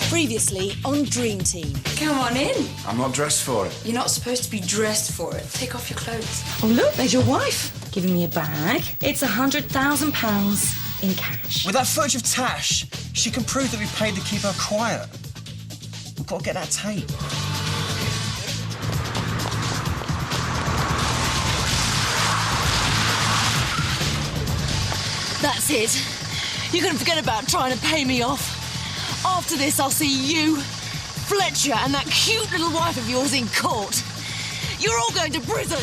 Previously on Dream Team. Come on in. I'm not dressed for it. You're not supposed to be dressed for it. Take off your clothes. Oh, look, there's your wife giving me a bag. It's £100,000 in cash. With that footage of Tash, she can prove that we paid to keep her quiet. We've got to get that tape. That's it. You can forget about trying to pay me off. After this, I'll see you, Fletcher, and that cute little wife of yours in court. You're all going to prison.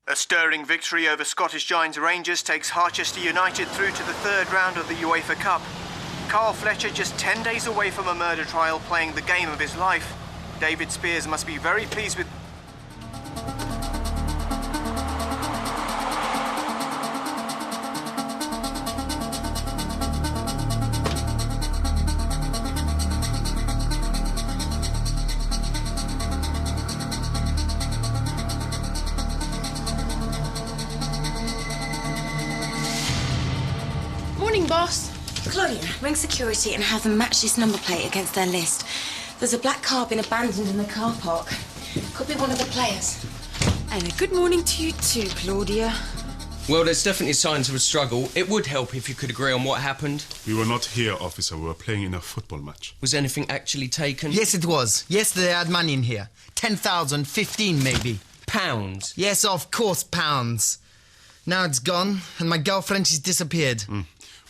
A stirring victory over Scottish Giants Rangers takes Harchester United through to the third round of the UEFA Cup. Carl Fletcher just 10 days away from a murder trial, playing the game of his life. David Spears must be very pleased with... Morning, boss. Claudia, ring security and have them match this number plate against their list. There's a black car been abandoned in the car park. Could be one of the players. And a good morning to you too, Claudia. Well, there's definitely signs of a struggle. It would help if you could agree on what happened. We were not here, officer. We were playing in a football match. Was anything actually taken? Yes, it was. Yesterday I had money in here. 10,000, 15 maybe. Pounds? Yes, of course, pounds. Now it's gone, and my girlfriend, she's disappeared.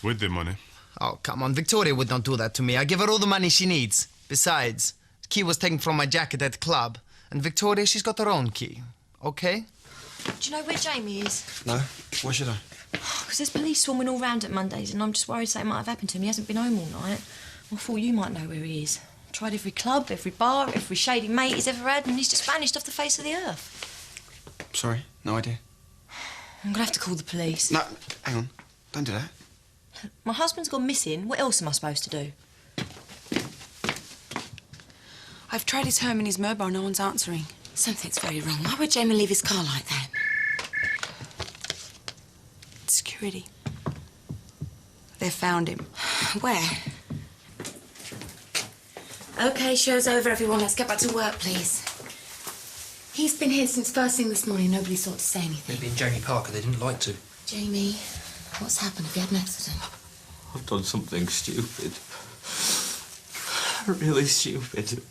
With the money. Oh, come on. Victoria would not do that to me. I give her all the money she needs. Besides, the key was taken from my jacket at the club. And Victoria, she's got her own key. Okay? Do you know where Jamie is? No? Why should I? Because there's police swarming all round at Mondays and I'm just worried something might have happened to him. He hasn't been home all night. I thought you might know where he is. Tried every club, every bar, every shady mate he's ever had, and he's just vanished off the face of the earth. Sorry, no idea. I'm gonna have to call the police. No, hang on. Don't do that. My husband's gone missing. What else am I supposed to do? I've tried his home and his mobile. No one's answering. Something's very wrong. Why would Jamie leave his car like that? Security. They found him. Where? OK, show's over, everyone. Let's get back to work, please. He's been here since first thing this morning. Nobody thought to say anything. Maybe in Jamie Parker they didn't like to. Jamie, what's happened? Have you had an accident? I've done something stupid. Really stupid.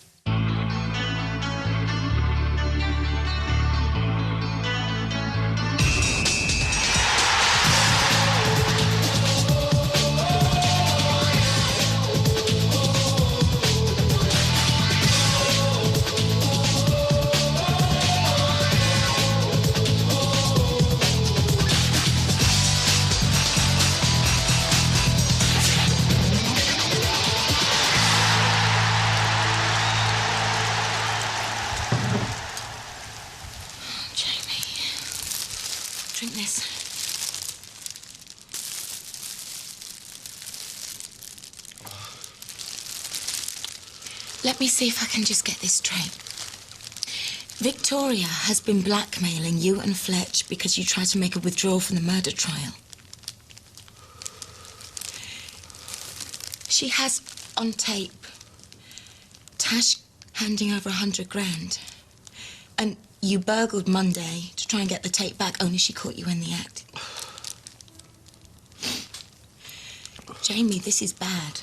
Drink this. Let me see if I can just get this straight. Victoria has been blackmailing you and Fletch because you tried to make a withdrawal from the murder trial. She has on tape Tash handing over 100 grand. And you burgled Monday to try and get the tape back, only she caught you in the act. Jamie, this is bad.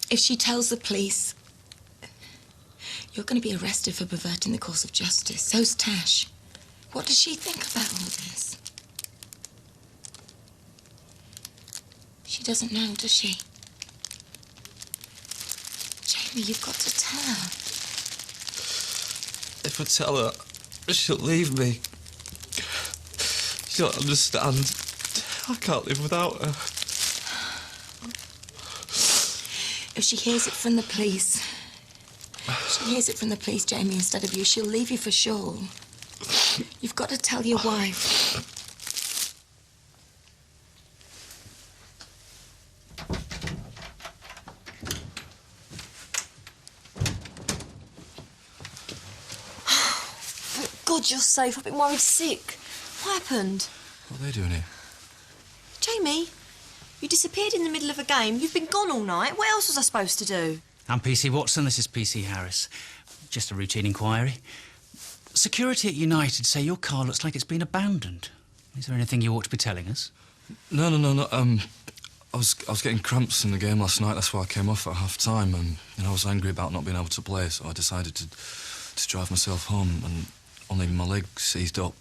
If she tells the police, you're going to be arrested for perverting the course of justice. So's Tash. What does she think about all this? She doesn't know, does she? Jamie, you've got to tell her. If I tell her, she'll leave me. She'll understand. I can't live without her. If she hears it from the police, Jamie, instead of you, she'll leave you for sure. You've got to tell your wife. God, you're safe. I've been worried sick. What happened? What are they doing here? Jamie, You disappeared in the middle of a game. You've been gone all night. What else was I supposed to do? I'm PC Watson, this is PC Harris. Just a routine inquiry. Security at United say your car looks like it's been abandoned. Is there anything you ought to be telling us? No. I was getting cramps in the game last night. That's why I came off at half-time, and I was angry about not being able to play, so I decided to drive myself home, and only my leg seized up.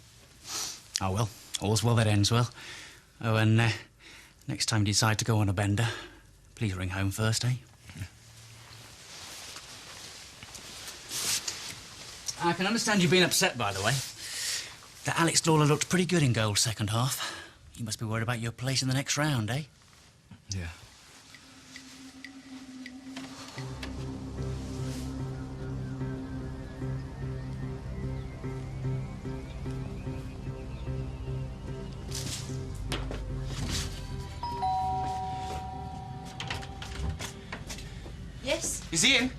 Oh, well, all's well that ends well. Oh, and next time you decide to go on a bender, please ring home first, eh? Yeah. I can understand you've been upset, by the way. That Alex Lawler looked pretty good in goal second half. You must be worried about your place in the next round, eh? Yeah. Yes? Is he in?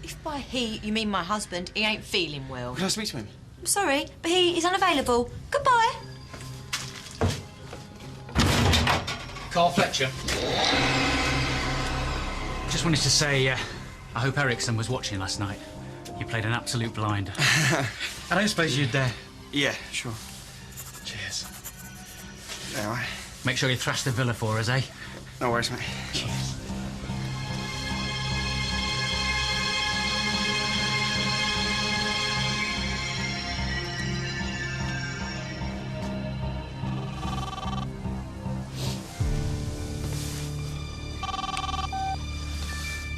If by he you mean my husband, he ain't feeling well. Can I speak to him? I'm sorry, but he is unavailable. Goodbye. Carl Fletcher. Just wanted to say, I hope Ericsson was watching last night. You played an absolute blinder. I don't suppose you'd Yeah, sure. Cheers. There you are. make sure you thrash the Villa for us, eh? No worries, mate. Cheers.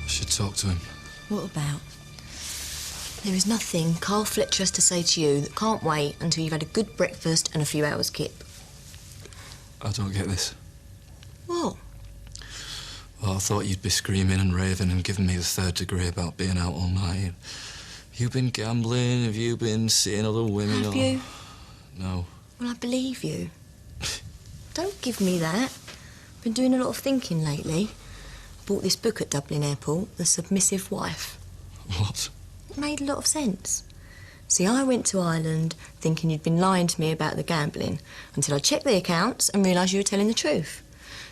I should talk to him. What about? There is nothing Carl Fletcher has to say to you that can't wait until you've had a good breakfast and a few hours kip. I don't get this. What? Well, I thought you'd be screaming and raving and giving me the third degree about being out all night. You been gambling? Have you been seeing other women? Have you? No. Well, I believe you. Don't give me that. I've been doing a lot of thinking lately. Bought this book at Dublin Airport, The Submissive Wife. What? It made a lot of sense. See, I went to Ireland thinking you'd been lying to me about the gambling until I checked the accounts and realised you were telling the truth.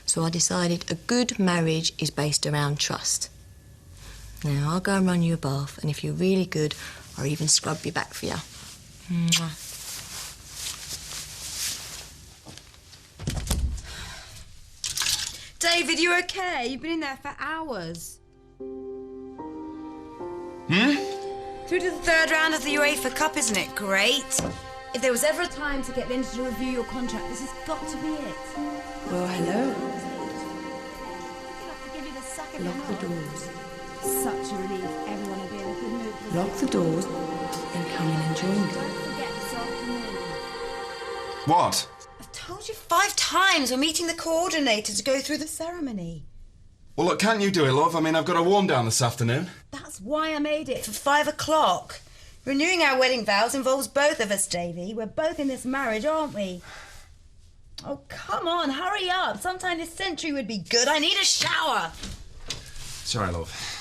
So I decided a good marriage is based around trust. Now, I'll go and run you a bath, and if you're really good, I'll even scrub your back for you. Mwah. David, you okay? You've been in there for hours. Through to the third round of the UEFA Cup, isn't it great? If there was ever a time to get Linda to review your contract, this has got to be it. Well, hello. Lock the doors. Such a relief. Everyone will be in a good mood. Lock the doors and come in and join me. Don't forget this afternoon. What? I've told you 5 times we're meeting the coordinator to go through the ceremony. Well, look, can't you do it, love? I mean, I've got a warm down this afternoon. That's why I made it for 5 o'clock. Renewing our wedding vows involves both of us, Davy. We're both in this marriage, aren't we? Oh, come on, hurry up. Sometime this century would be good. I need a shower. Sorry, love.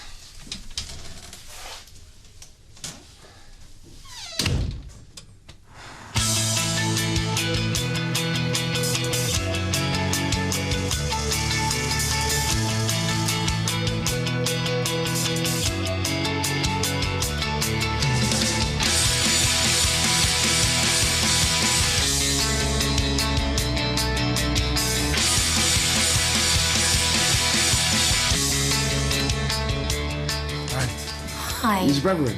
Hi. Is your brother in?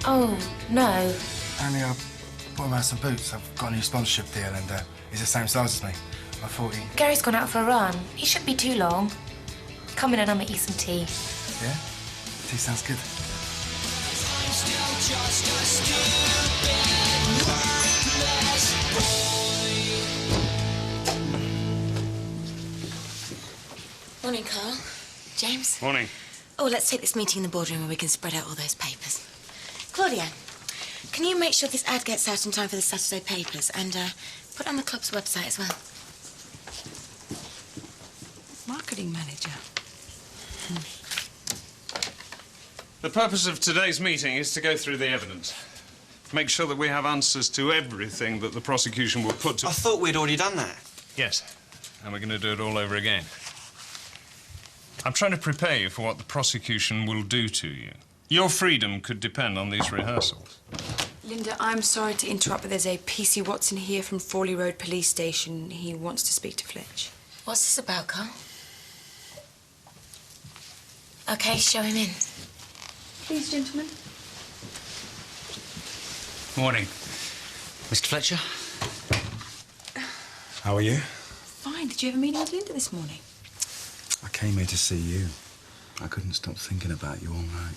Oh, no. Only I bought him out some boots. I've got a new sponsorship deal and he's the same size as me. I thought he... Gary's gone out for a run. He shouldn't be too long. Come in and I'll make you some tea. Yeah? Tea sounds good. Morning, Carl. James? Morning. Oh, let's take this meeting in the boardroom where we can spread out all those papers. Claudia, can you make sure this ad gets out in time for the Saturday papers and put it on the club's website as well? Marketing manager. The purpose of today's meeting is to go through the evidence. Make sure that we have answers to everything that the prosecution will put to... I thought we'd already done that. Yes, and we're going to do it all over again. I'm trying to prepare you for what the prosecution will do to you. Your freedom could depend on these rehearsals. Linda, I'm sorry to interrupt, but there's a PC Watson here from Frawley Road Police Station. He wants to speak to Fletch. What's this about, Carl? OK, show him in. Please, gentlemen. Morning. Mr. Fletcher? How are you? Fine. Did you have a meeting with Linda this morning? I came here to see you. I couldn't stop thinking about you all night.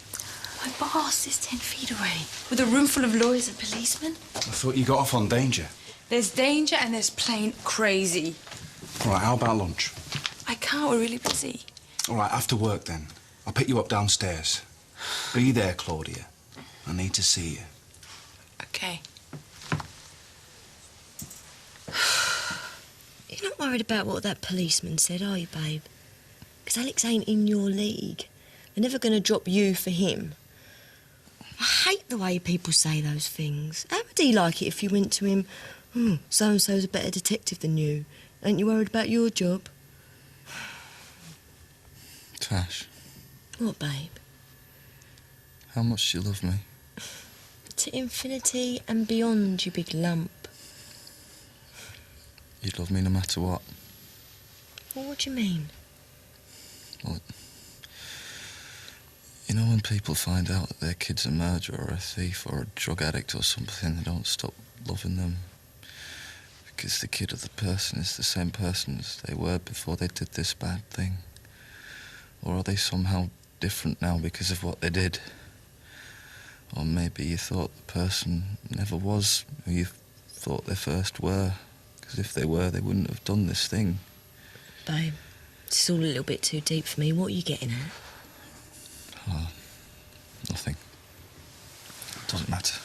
My boss is 10 feet away, with a room full of lawyers and policemen. I thought you got off on danger. There's danger and there's plain crazy. All right, how about lunch? I can't. We're really busy. All right, after work then. I'll pick you up downstairs. Be there, Claudia. I need to see you. OK. You're not worried about what that policeman said, are you, babe? Because Alex ain't in your league. They're never going to drop you for him. I hate the way people say those things. How would he like it if you went to him, so-and-so's a better detective than you? Ain't you worried about your job? Tash. What, babe? How much do you love me? To infinity and beyond, you big lump. You'd love me no matter what. Well, what do you mean? Well, you know when people find out that their kid's a murderer or a thief or a drug addict or something, they don't stop loving them. Because the kid or the person is the same person as they were before they did this bad thing. Or are they somehow different now because of what they did? Or maybe you thought the person never was who you thought they first were. Because if they were, they wouldn't have done this thing. Babe, it's all a little bit too deep for me. What are you getting at? Oh, nothing. Doesn't matter.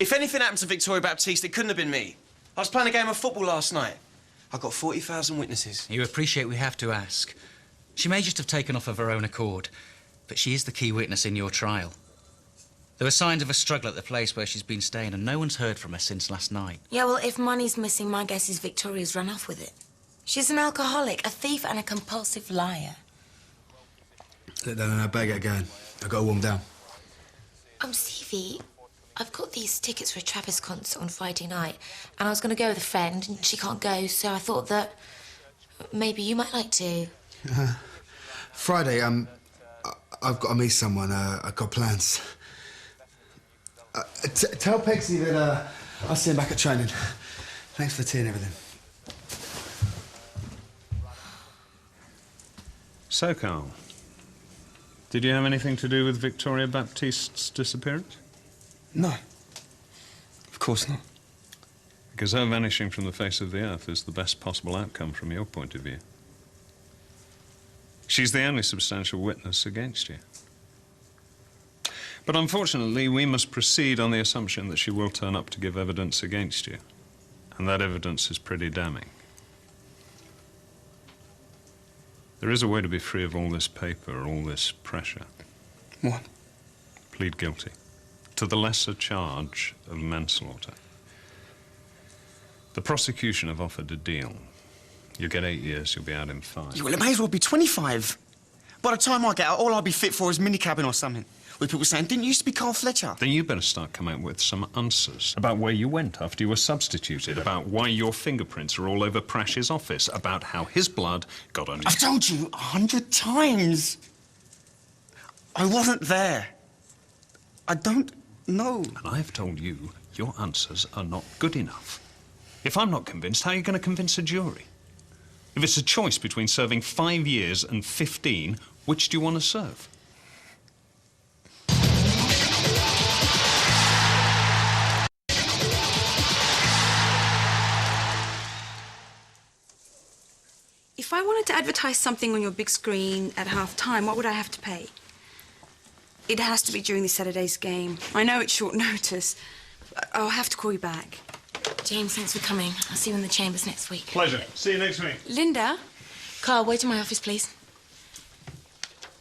If anything happened to Victoria Baptiste, it couldn't have been me. I was playing a game of football last night. I got 40,000 witnesses. You appreciate we have to ask. She may just have taken off of her own accord, but she is the key witness in your trial. There were signs of a struggle at the place where she's been staying, and no one's heard from her since last night. Yeah, well, if money's missing, my guess is Victoria's run off with it. She's an alcoholic, a thief and a compulsive liar. Let down and I better get going. I've got to warm down. Stevie, I've got these tickets for a Travis concert on Friday night, and I was going to go with a friend, and she can't go, so I thought that maybe you might like to. Friday, I've got to meet someone. I've got plans. Tell Pexy that I'll see him back at training. Thanks for the tea and everything. So, Carl, did you have anything to do with Victoria Baptiste's disappearance? No. Of course not. Because her vanishing from the face of the earth is the best possible outcome from your point of view. She's the only substantial witness against you. But unfortunately, we must proceed on the assumption that she will turn up to give evidence against you. And that evidence is pretty damning. There is a way to be free of all this paper, all this pressure. What? Plead guilty to the lesser charge of manslaughter. The prosecution have offered a deal. You get 8 years, you'll be out in 5. Yeah, well, it may as well be 25. By the time I get out, all I'll be fit for is minicabin or something. With people saying, didn't you used to be Carl Fletcher? Then you better start coming up with some answers about where you went after you were substituted, about why your fingerprints are all over Prash's office, about how his blood got on you. I've told you 100 times. I wasn't there. I don't know. And I've told you your answers are not good enough. If I'm not convinced, how are you going to convince a jury? If it's a choice between serving 5 years and 15, which do you want to serve? If I wanted to advertise something on your big screen at half-time, what would I have to pay? It has to be during this Saturday's game. I know it's short notice. I'll have to call you back. James, thanks for coming. I'll see you in the chambers next week. Pleasure. See you next week. Linda? Carl, wait in my office, please.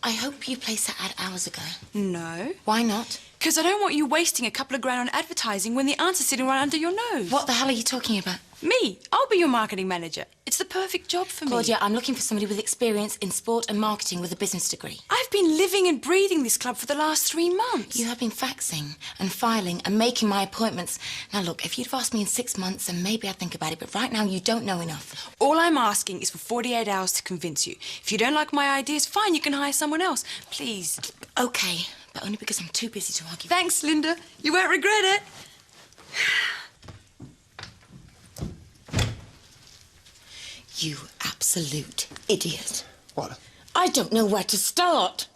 I hope you placed that ad hours ago. No. Why not? Because I don't want you wasting a couple of grand on advertising when the answer's sitting right under your nose. What the hell are you talking about? Me. I'll be your marketing manager. It's the perfect job for me. Claudia, I'm looking for somebody with experience in sport and marketing with a business degree. I've been living and breathing this club for the last 3 months. You have been faxing and filing and making my appointments. Now, look, if you'd have asked me in 6 months, then maybe I'd think about it. But right now, you don't know enough. All I'm asking is for 48 hours to convince you. If you don't like my ideas, fine, you can hire someone else. Please. Okay, but only because I'm too busy to argue. Thanks, Linda. You won't regret it. You absolute idiot. What? I don't know where to start.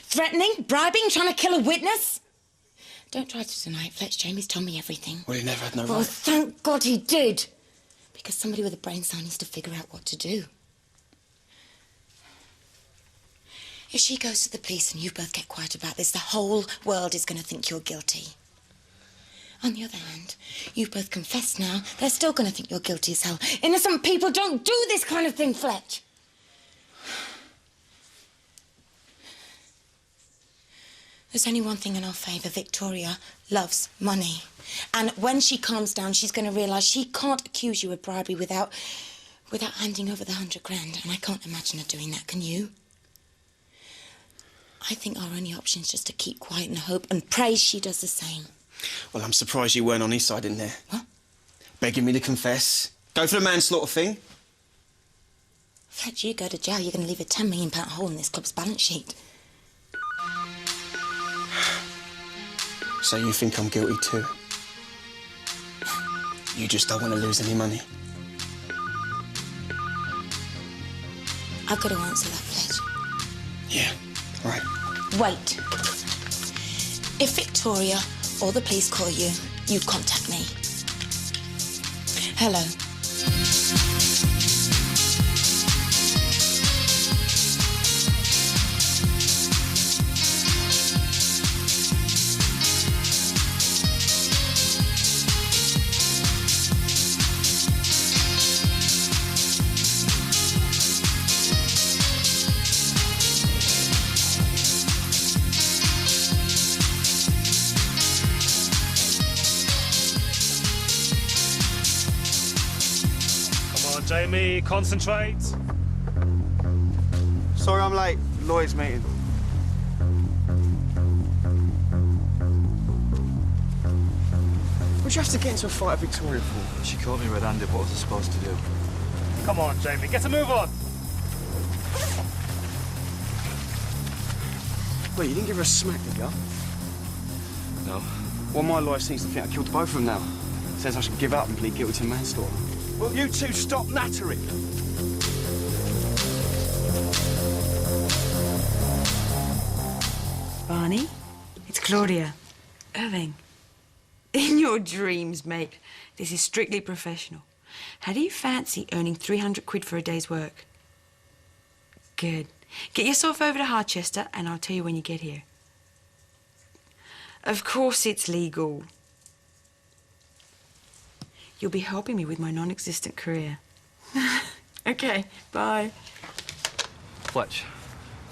Threatening, bribing, trying to kill a witness? Don't try to deny it, Fletch. Jamie's told me everything. Well, he never had no Well, right. thank God he did. Because somebody with a brain cell needs to figure out what to do. If she goes to the police and you both get quiet about this, the whole world is going to think you're guilty. On the other hand, you've both confessed now. They're still going to think you're guilty as hell. Innocent people don't do this kind of thing, Fletch. There's only one thing in our favour. Victoria loves money. And when she calms down, she's going to realise she can't accuse you of bribery without handing over the 100 grand. And I can't imagine her doing that, can you? I think our only option is just to keep quiet and hope and pray she does the same. Well, I'm surprised you weren't on his side in there. What? Begging me to confess. Go for the manslaughter thing. Fletch, you go to jail, you're going to leave a £10 million hole in this club's balance sheet. So you think I'm guilty too? You just don't want to lose any money. I've got to answer that, Fletch. Yeah, right. Wait. If Victoria or the police call you, you contact me. Hello. Jamie, concentrate. Sorry I'm late. Lloyd's meeting. What'd you have to get into a fight with Victoria for? She caught me red-handed. What was I supposed to do? Come on, Jamie, get a move on. Well, you didn't give her a smack, did you? No. Well, my lawyer seems to think I killed both of them now. Says I should give up and plead guilty to manslaughter. Will you two stop nattering? Barney, it's Claudia. Irving. In your dreams, mate. This is strictly professional. How do you fancy earning 300 quid for a day's work? Good. Get yourself over to Harchester and I'll tell you when you get here. Of course it's legal. You'll be helping me with my non-existent career. Okay, bye. Fletch,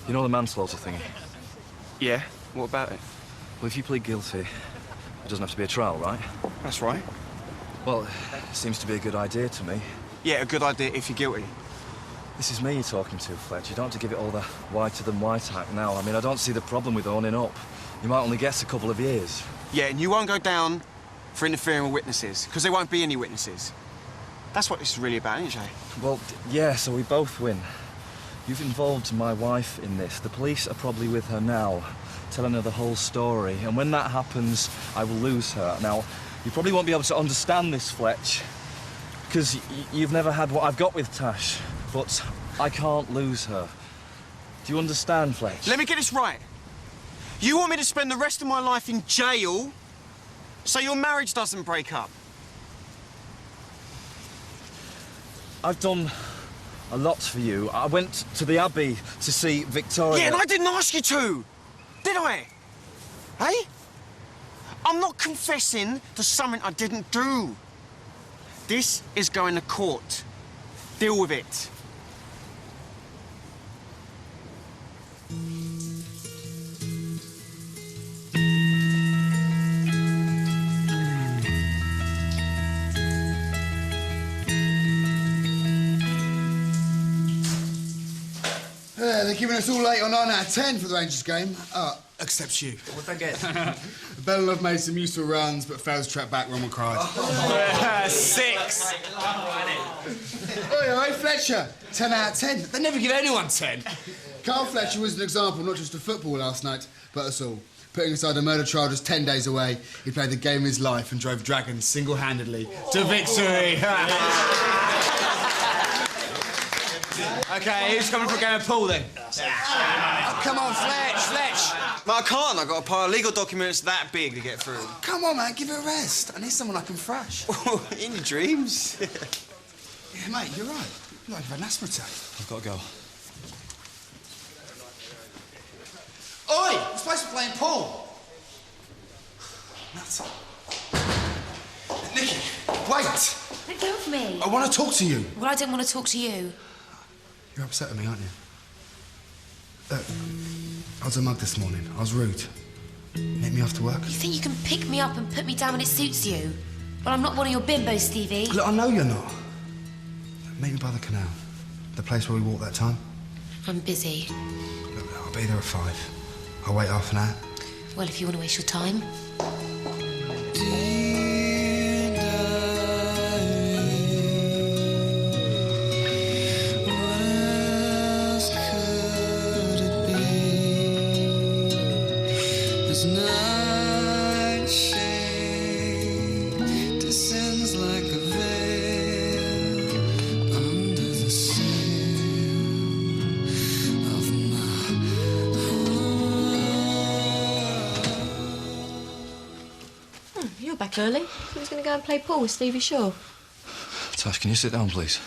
you know the manslaughter thingy? Yeah? What about it? Well, if you plead guilty, it doesn't have to be a trial, right? That's right. Well, it seems to be a good idea to me. Yeah, a good idea if you're guilty. This is me you're talking to, Fletch. You don't have to give it all the whiter-than-white act now. I mean, I don't see the problem with owning up. You might only get a couple of years. Yeah, and you won't go down for interfering with witnesses, because there won't be any witnesses. That's what this is really about, isn't it, Jay? Well, yeah, so we both win. You've involved my wife in this. The police are probably with her now, telling her the whole story. And when that happens, I will lose her. Now, you probably won't be able to understand this, Fletch, because you've never had what I've got with Tash. But I can't lose her. Do you understand, Fletch? Let me get this right. You want me to spend the rest of my life in jail so your marriage doesn't break up? I've done a lot for you. I went to the Abbey to see Victoria. Yeah, and I didn't ask you to, did I? Hey? I'm not confessing to something I didn't do. This is going to court. Deal with it. giving us all 8 or 9 out of 10 for the Rangers game. Except you. What'd I get? Belenov made some useful runs, but failed to track back Roman cried. 6. Oi, Fletcher. 10 out of 10. They never give anyone 10. Carl Fletcher was an example not just of football last night, but us all. Putting aside a murder trial just 10 days away, he played the game of his life and drove Dragons single-handedly to victory. OK, who's coming for a game of pool, then? Oh, come on, Fletch. But I can't. I've got a pile of legal documents that big to get through. Come on, man, give it a rest. I need someone I can thrash. In your dreams. Yeah, mate, you're right. You're like you've had an asthma attack. I've got to go. Oi! You're supposed to be playing pool. That's it. Nikki, wait! Let go of me. I want to talk to you. Well, I don't want to talk to you. You're upset with me, aren't you? Look, I was a mug this morning. I was rude. Hit me after work. You think you can pick me up and put me down when it suits you? Well, I'm not one of your bimbos, Stevie. Look, I know you're not. Meet me by the canal. The place where we walked that time. I'm busy. Look, I'll be there at 5. I'll wait half an hour. Well, if you want to waste your time. You're back early. Who's going to go and play pool with Stevie Shaw? Tash, can you sit down, please?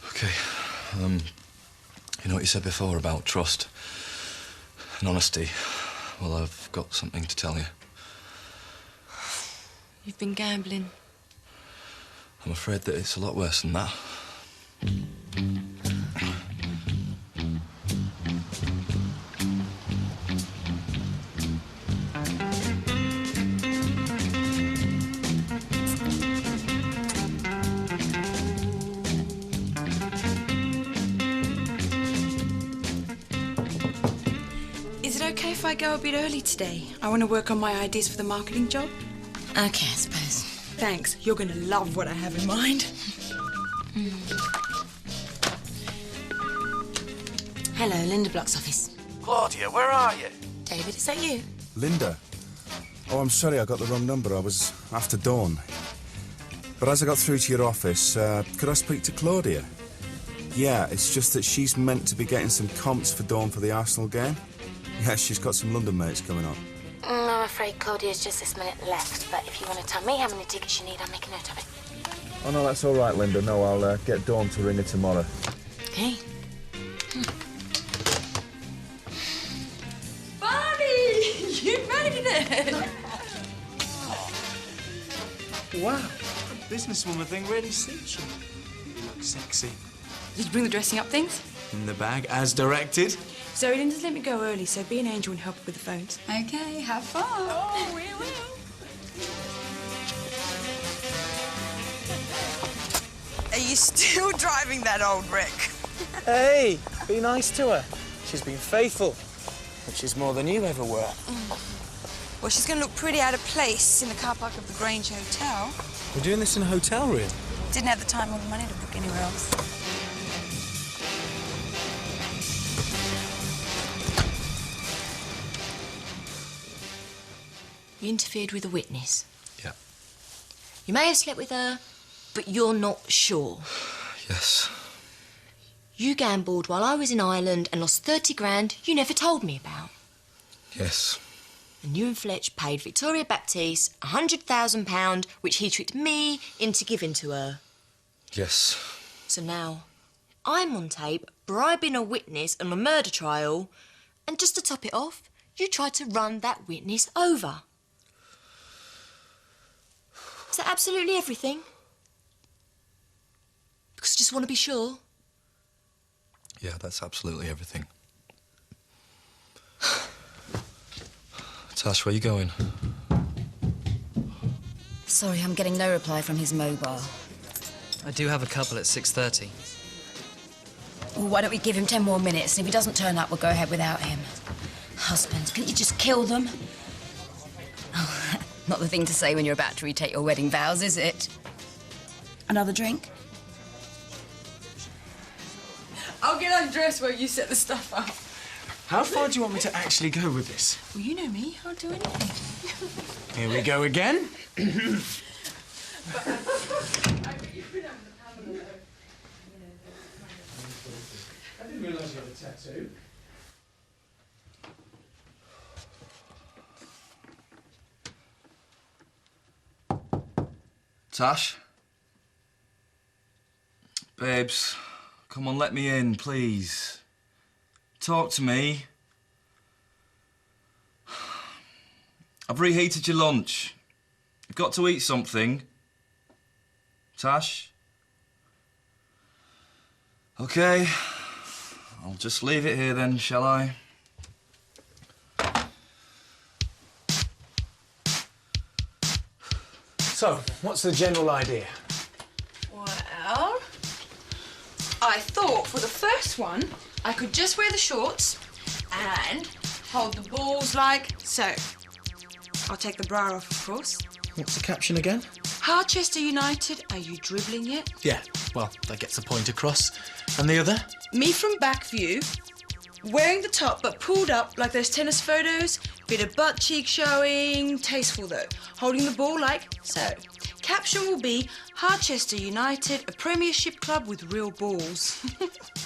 OK. You know what you said before about trust and honesty? Well, I've got something to tell you. You've been gambling. I'm afraid that it's a lot worse than that. Is it okay if I go a bit early today? I want to work on my ideas for the marketing job. Okay, I suppose. Thanks. You're going to love what I have in mind. Hello, Linda Block's office. Claudia, where are you? David, is that you? Linda. Oh, I'm sorry, I got the wrong number. I was after Dawn. But as I got through to your office, could I speak to Claudia? Yeah, it's just that she's meant to be getting some comps for Dawn for the Arsenal game. Yeah, she's got some London mates coming on. I'm afraid Claudia's just this minute left, but if you want to tell me how many tickets you need, I'll make a note of it. Oh, no, that's all right, Linda. No, I'll get Dawn to ring her tomorrow. Okay. Barney! You made it! Wow, that businesswoman thing really suits you. You look sexy. Did you bring the dressing up things? In the bag, as directed. Zoe, Linda's let me go early, so be an angel and help her with the phones. Okay, have fun. Oh, we will. Are you still driving that old wreck? Hey, be nice to her. She's been faithful, which is more than you ever were. Well, she's going to look pretty out of place in the car park of the Grange Hotel. We're doing this in a hotel room. Didn't have the time or the money to book anywhere else. You interfered with a witness. Yeah. You may have slept with her, but you're not sure. Yes. You gambled while I was in Ireland and lost 30 grand you never told me about. Yes. And you and Fletch paid Victoria Baptiste £100,000, which he tricked me into giving to her. Yes. So now, I'm on tape bribing a witness on a murder trial, and just to top it off, you tried to run that witness over. Is that absolutely everything? Because I just want to be sure. Yeah, that's absolutely everything. Tash, where are you going? Sorry, I'm getting no reply from his mobile. I do have a couple at 6:30. Well, why don't we give him 10 more minutes, and if he doesn't turn up, we'll go ahead without him. Husbands, couldn't you just kill them? Oh, not the thing to say when you're about to retake your wedding vows, is it? Another drink? I'll get undressed while you set the stuff up. How far do you want me to actually go with this? Well, you know me. I'll do anything. Here we go again. I didn't realise you had a tattoo. Tash? Babes, come on, let me in, please. Talk to me. I've reheated your lunch. You've got to eat something. Tash? OK. I'll just leave it here then, shall I? So, what's the general idea? Well, I thought for the first one, I could just wear the shorts and hold the balls like so. I'll take the bra off, of course. What's the caption again? Harchester United, are you dribbling yet? Yeah, well, that gets the point across. And the other? Me from back view, wearing the top but pulled up like those tennis photos, bit of butt cheek showing, tasteful though, holding the ball like so. Caption will be, Harchester United, a premiership club with real balls.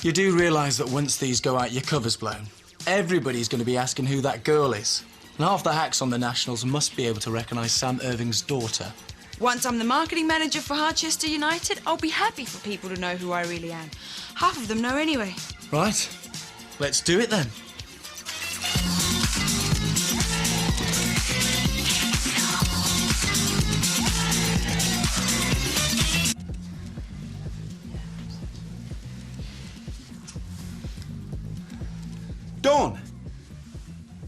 You do realise that once these go out, your cover's blown. Everybody's going to be asking who that girl is. And half the hacks on the Nationals must be able to recognise Sam Irving's daughter. Once I'm the marketing manager for Harchester United, I'll be happy for people to know who I really am. Half of them know anyway. Right, let's do it then. Dawn!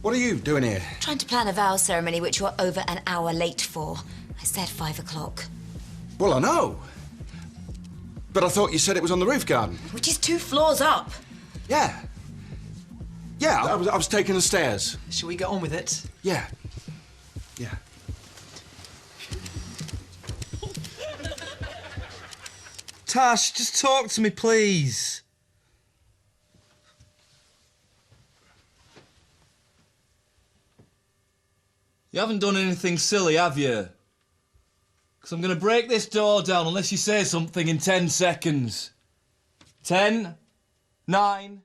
What are you doing here? Trying to plan a vows ceremony which you're over an hour late for. I said 5 o'clock. Well, I know. But I thought you said it was on the roof garden. Which is 2 floors up. Yeah. Yeah, I was taking the stairs. Shall we get on with it? Yeah. Yeah. Tash, just talk to me, please. You haven't done anything silly, have you? Because I'm going to break this door down unless you say something in 10 seconds. 10, 9,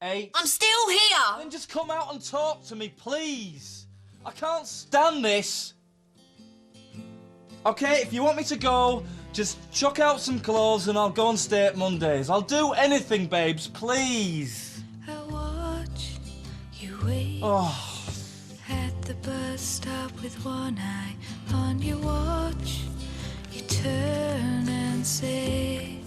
8... I'm still here! Then just come out and talk to me, please. I can't stand this. OK, if you want me to go, just chuck out some clothes and I'll go and stay at Mondays. I'll do anything, babes, please. I watch you wait at the bus stop with one eye on your watch. You turn and say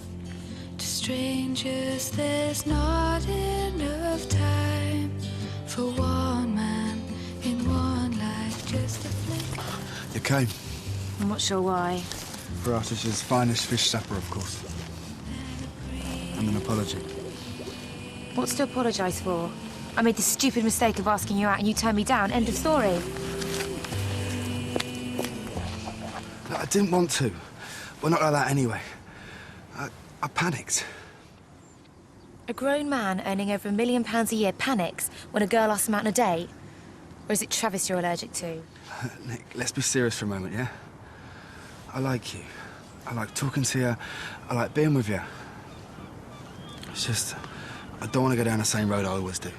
to strangers there's not enough time for one man in one life, just a flick. You came. I'm not sure why. For Artish's finest fish supper, of course. And an apology. What's to apologise for? I made the stupid mistake of asking you out and you turned me down. End of story. I didn't want to. Well, not like that anyway. I panicked. A grown man earning over £1 million a year panics when a girl asks him out on a date? Or is it Travis you're allergic to? Nick, let's be serious for a moment, yeah? I like you. I like talking to you. I like being with you. It's just, I don't want to go down the same road I always do.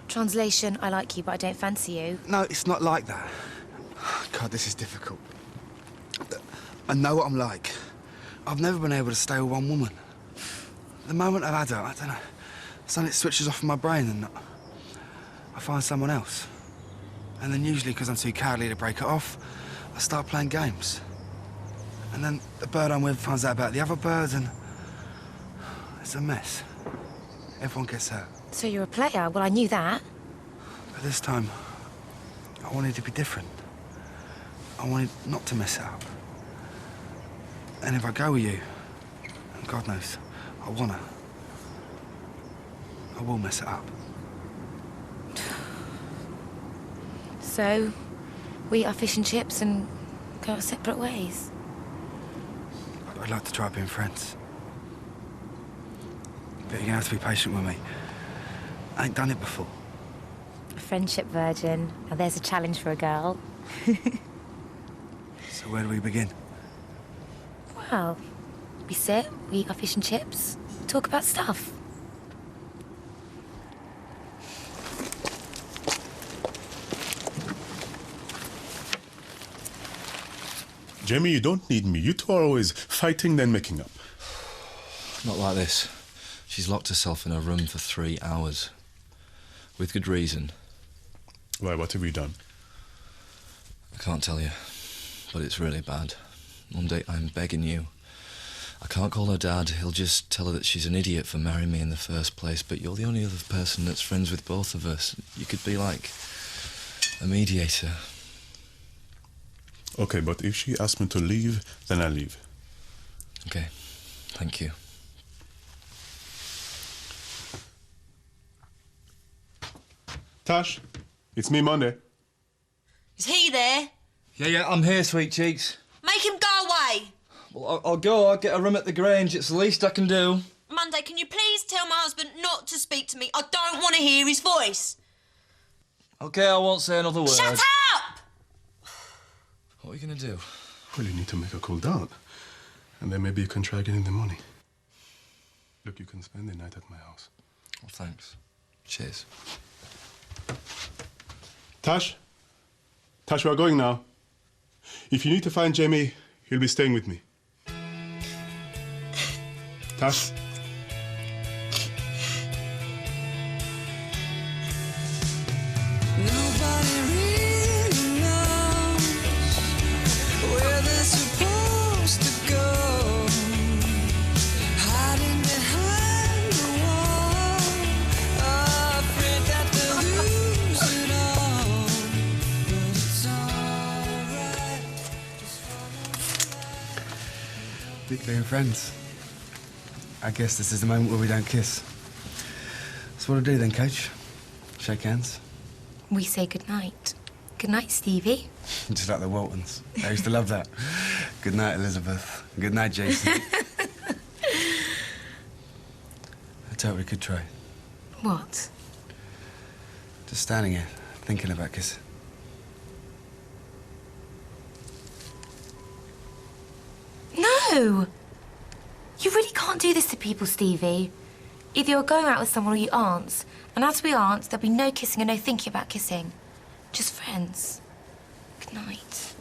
Translation, I like you, but I don't fancy you. No, it's not like that. God, this is difficult. I know what I'm like. I've never been able to stay with one woman. The moment I've had her, I don't know, suddenly it switches off in my brain and I find someone else. And then usually, because I'm too cowardly to break it off, I start playing games. And then the bird I'm with finds out about the other birds and it's a mess. Everyone gets hurt. So you're a player? Well, I knew that. But this time, I wanted to be different. I wanted not to mess it up. And if I go with you, and God knows, I wanna, I will mess it up. So, we eat our fish and chips and go our separate ways. I'd like to try being friends. But you're gonna have to be patient with me. I ain't done it before. A friendship virgin. Now there's a challenge for a girl. So where do we begin? Well, we sit, we eat our fish and chips, talk about stuff. Jamie, you don't need me. You two are always fighting, then making up. Not like this. She's locked herself in her room for 3 hours. With good reason. Why, what have you done? I can't tell you, but it's really bad. Monday, I'm begging you. I can't call her dad. He'll just tell her that she's an idiot for marrying me in the first place, but you're the only other person that's friends with both of us. You could be like a mediator. Okay, but if she asks me to leave, then I leave. Okay, thank you. Tash, it's me, Monday. Is he there? Yeah, I'm here, sweet cheeks. Make him go away. Well, I'll go. I'll get a room at the Grange. It's the least I can do. Monday, can you please tell my husband not to speak to me? I don't want to hear his voice. Okay, I won't say another word. Shut up! What are you going to do? Well, you need to make her cool down. And then maybe you can try getting the money. Look, you can spend the night at my house. Well, thanks. Cheers. Tash? Tash, we are going now. If you need to find Jamie, he'll be staying with me. Tash? Nobody really knows where they're supposed to go. Hiding behind the wall, afraid that they'll lose it all. But it's alright. Big being friends. I guess this is the moment where we don't kiss. So what'll do then, Coach? Shake hands? We say goodnight. Good night, Stevie. Just like the Waltons. I used to love that. Good night, Elizabeth. Good night, Jason. I totally could try. What? Just standing here, thinking about kissing. No! You really can't do this to people, Stevie. Either you're going out with someone or you aren't. And as we aren't, there'll be no kissing and no thinking about kissing. Just friends. Good night.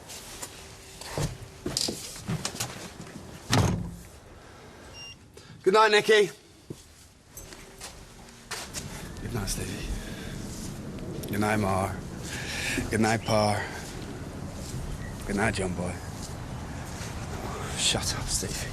Good night, Nicky. Good night, Stevie. Good night, Mar. Good night, Pa. Good night, John Boy. Shut up, Stevie.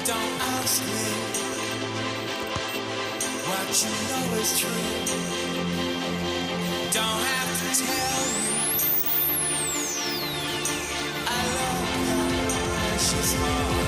Don't ask me what you know is true. Don't have to tell you I love your precious heart.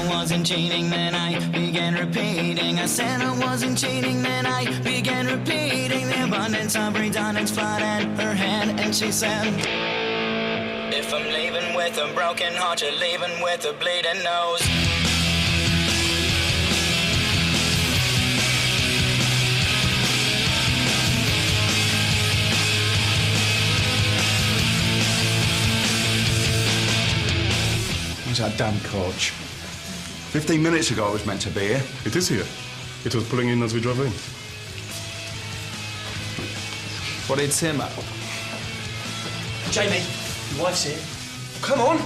Wasn't cheating, then I began repeating. I said I wasn't cheating, then I began repeating. The abundance of redundance flooded her head, and she said, if I'm leaving with a broken heart, you're leaving with a bleeding nose. Where's that damn coach? 15 minutes ago it was meant to be here. It is here. It was pulling in as we drove in. What did Tim up? Jamie, your wife's here. Come on.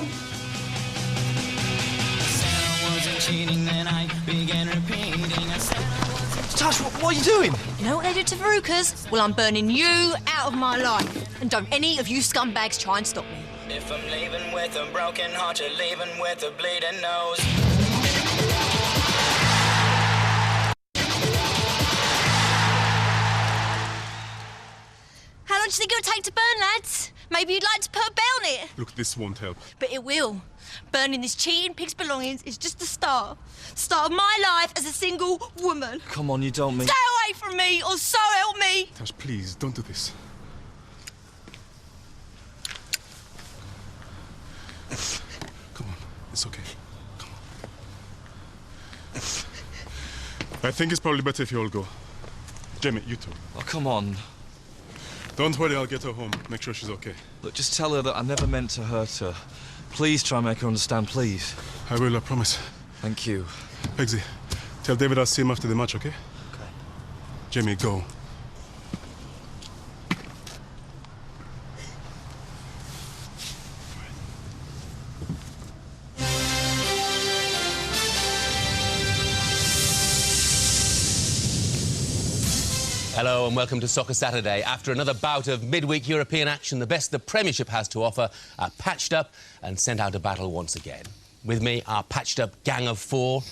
Tash, what are you doing? You know what they did to Verucas? Well, I'm burning you out of my life. And don't any of you scumbags try and stop me. If I'm leaving with a broken heart, you're leaving with a bleeding nose. How long do you think it'll take to burn, lads? Maybe you'd like to put a bell on it. Look, this won't help. But it will. Burning this cheating pig's belongings is just the start. Start of my life as a single woman. Come on, you don't mean... Stay away from me, or so help me. Tash, please, don't do this. Come on, it's okay. Come on. I think it's probably better if you all go. Jamie, you too. Oh, come on. Don't worry, I'll get her home. Make sure she's okay. Look, just tell her that I never meant to hurt her. Please try and make her understand, please. I will, I promise. Thank you. Eggsy, tell David I'll see him after the match, okay? Okay. Jamie, go. Hello and welcome to Soccer Saturday. After another bout of midweek European action, the best the Premiership has to offer are patched up and sent out to battle once again. With me, our patched up gang of four: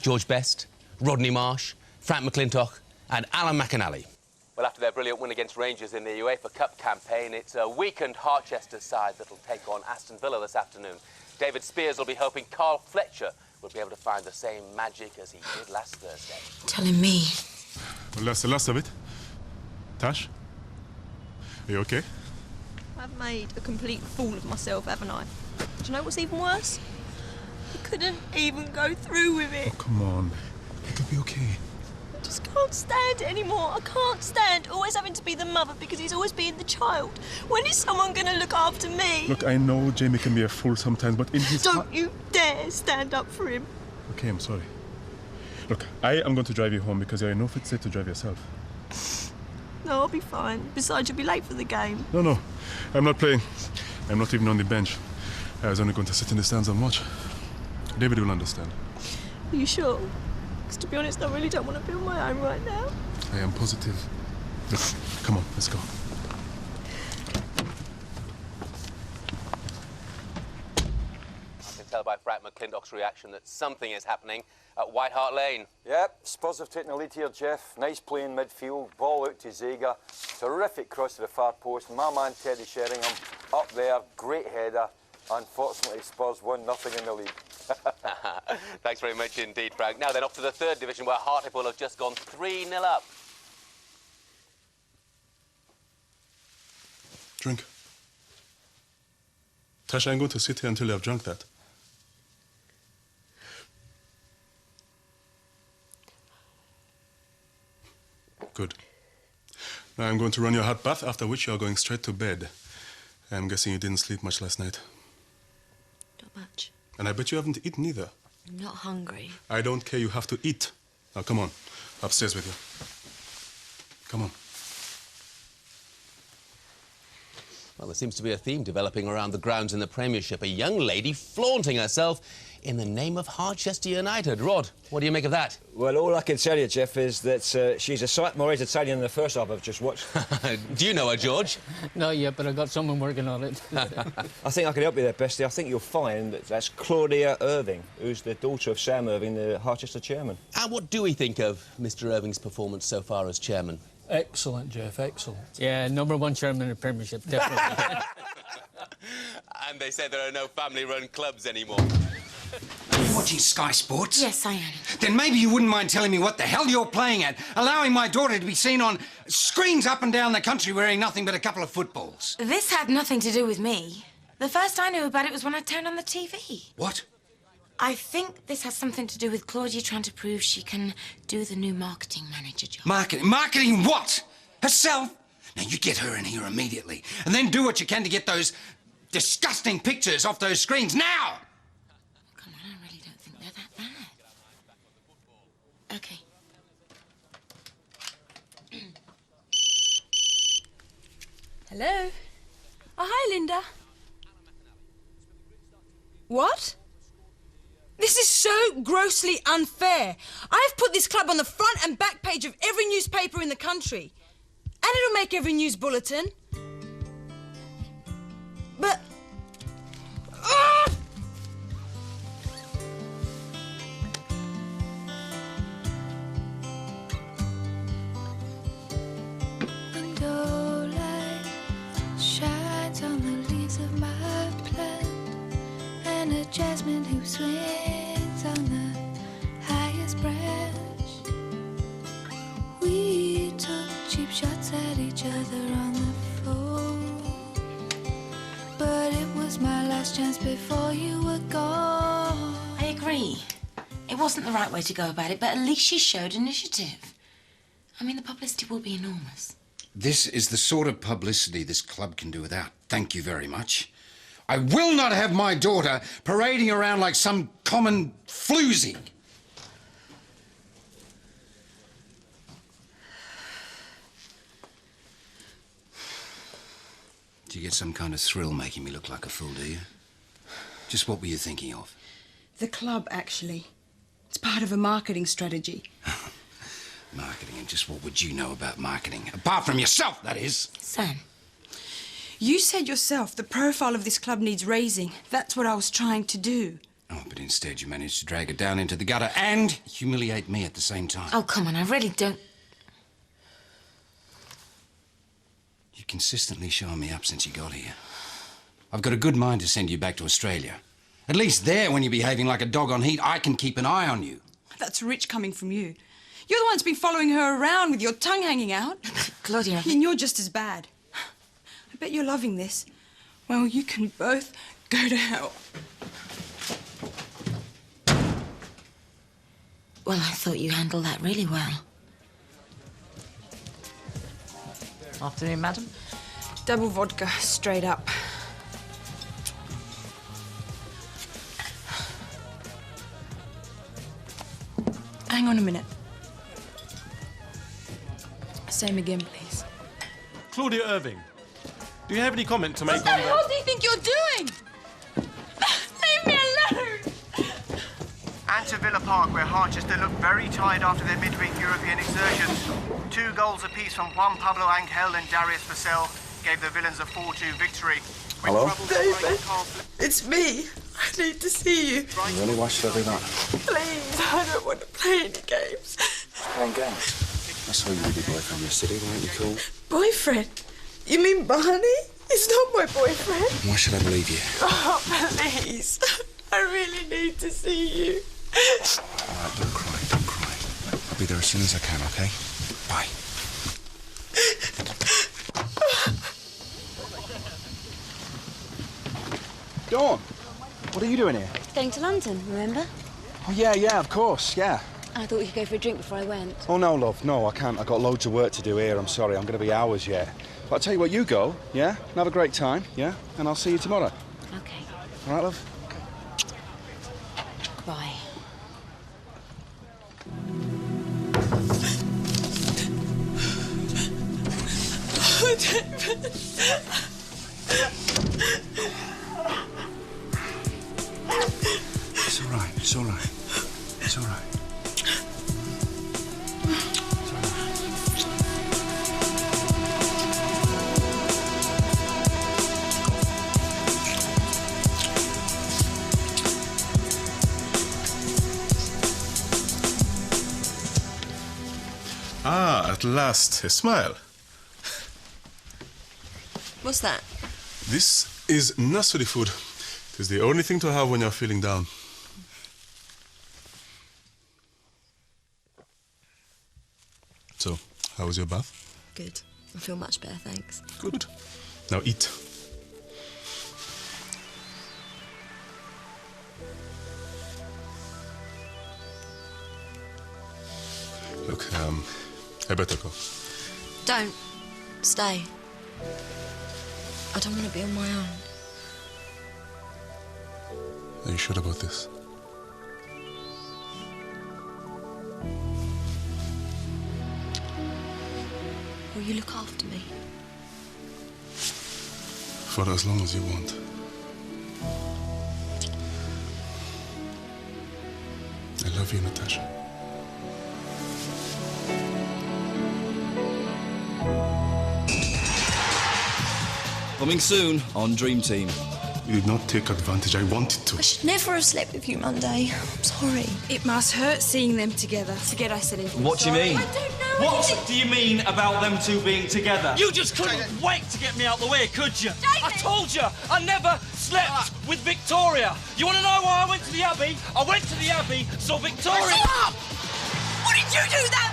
George Best, Rodney Marsh, Frank McClintock and Alan McAnally. Well, after their brilliant win against Rangers in the UEFA Cup campaign, it's a weakened Harchester side that'll take on Aston Villa this afternoon. David Spears will be hoping Carl Fletcher will be able to find the same magic as he did last Thursday. Telling me. Well, that's the last of it. Tash? Are you okay? I've made a complete fool of myself, haven't I? Do you know what's even worse? I couldn't even go through with it. Oh, come on. It'll be okay. I just can't stand it anymore. I can't stand always having to be the mother because he's always being the child. When is someone going to look after me? Look, I know Jamie can be a fool sometimes, but in his Don't you dare stand up for him. Okay, I'm sorry. Look, I am going to drive you home because you're in no fit state to drive yourself. No, I'll be fine. Besides, you'll be late for the game. No, I'm not playing. I'm not even on the bench. I was only going to sit in the stands and watch. David will understand. Are you sure? Because to be honest, I really don't want to be on my own right now. I am positive. Look, come on, let's go. I can tell by Frank McClintock's reaction that something is happening at White Hart Lane. Yep, Spurs have taken the lead here, Jeff. Nice play in midfield, ball out to Zega. Terrific cross to the far post. My man Teddy Sheringham up there, great header. Unfortunately, Spurs 1-0 in the lead. Thanks very much indeed, Frank. Now then, off to the third division where Hartlepool have just gone 3-0 up. Drink. Tash, I'm going to sit here until you have drunk that. Good. Now I'm going to run your hot bath, after which you are going straight to bed. I'm guessing you didn't sleep much last night. Not much. And I bet you haven't eaten either. I'm not hungry. I don't care, you have to eat. Now come on, upstairs with you. Come on. Well, there seems to be a theme developing around the grounds in the Premiership. A young lady flaunting herself in the name of Harchester United. Rod, what do you make of that? Well, all I can tell you, Jeff, is that she's a sight more entertaining than the first half I've just watched. Do you know her, George? Not yet, but I've got someone working on it. I think I can help you there, Bestie. I think you'll find that that's Claudia Irving, who's the daughter of Sam Irving, the Harchester chairman. And what do we think of Mr. Irving's performance so far as chairman? Excellent, Jeff, excellent. Yeah, #1 chairman in the Premiership, definitely. And they say there are no family-run clubs anymore. Are you watching Sky Sports? Yes, I am. Then maybe you wouldn't mind telling me what the hell you're playing at, allowing my daughter to be seen on screens up and down the country wearing nothing but a couple of footballs. This had nothing to do with me. The first I knew about it was when I turned on the TV. What? I think this has something to do with Claudia trying to prove she can do the new marketing manager job. Marketing? Marketing what? Herself? Now, you get her in here immediately, and then do what you can to get those disgusting pictures off those screens now! Come on, I really don't think they're that bad. OK. Hello? Oh, hi, Linda. What? This is so grossly unfair. I've put this club on the front and back page of every newspaper in the country. And it'll make every news bulletin. But... Window light shines on the leaves of my plant, and a jasmine who swings on the highest branch. We took cheap shots at each other on the phone, but it was my last chance before you were gone. I agree. It wasn't the right way to go about it, but at least she showed initiative. I mean, the publicity will be enormous. This is the sort of publicity this club can do without. Thank you very much. I will not have my daughter parading around like some common floozy. Do you get some kind of thrill making me look like a fool, do you? Just what were you thinking of? The club, actually. It's part of a marketing strategy. Marketing, and just what would you know about marketing? Apart from yourself, that is. Sam, you said yourself the profile of this club needs raising. That's what I was trying to do. Oh, but instead you managed to drag it down into the gutter and humiliate me at the same time. Oh, come on, I really don't... You consistently show me up since you got here. I've got a good mind to send you back to Australia. At least there, when you're behaving like a dog on heat, I can keep an eye on you. That's rich coming from you. You're the one that's been following her around with your tongue hanging out. Claudia... And you're just as bad. I bet you're loving this. Well, you can both go to hell. Well, I thought you handled that really well. Afternoon, madam. Double vodka, straight up. Hang on a minute. Same again, please. Claudia Irving, do you have any comment to make What the hell do you think you're doing? Leave me alone! And to Villa Park, where Harchester looked very tired after their midweek European exertions. 2 goals apiece from Juan Pablo Angel and Darius Vassell gave the Villains a 4-2 victory. Hello? David, it's me. I need to see you. Really? Why should I do that? Please, I don't want to play any games. Playing games? I saw you with your boyfriend yesterday. Why aren't you cool? Boyfriend? You mean Barney? He's not my boyfriend. Why should I believe you? Oh, please. I really need to see you. All right, don't cry, don't cry. I'll be there as soon as I can, OK? Bye. Dawn, what are you doing here? Going to London, remember? Oh, yeah, of course, yeah. I thought we could go for a drink before I went. Oh, no, love, no, I can't. I've got loads of work to do here. I'm sorry, I'm going to be hours yet. But I'll tell you what, you go, yeah? And have a great time, yeah? And I'll see you tomorrow. Okay. All right, love? Bye. Oh, David. It's all right, it's all right. It's all right. Ah, at last, a smile. What's that? This is nursery food. It is the only thing to have when you're feeling down. So, how was your bath? Good. I feel much better, thanks. Good. Now eat. Look, I better go. Don't. Stay. I don't want to be on my own. Are you sure about this? Will you look after me? For as long as you want. I love you, Natasha. Coming soon on Dream Team. You did not take advantage. I wanted to. I should never have slept with you Monday. I'm sorry. It must hurt seeing them together. Forget I said anything. What do you mean? I don't know. What do you mean about them two being together? You just couldn't wait to get me out the way, could you? David! I told you, I never slept with Victoria. You want to know why I went to the Abbey? I went to the Abbey so Victoria... Shut up! What did you do that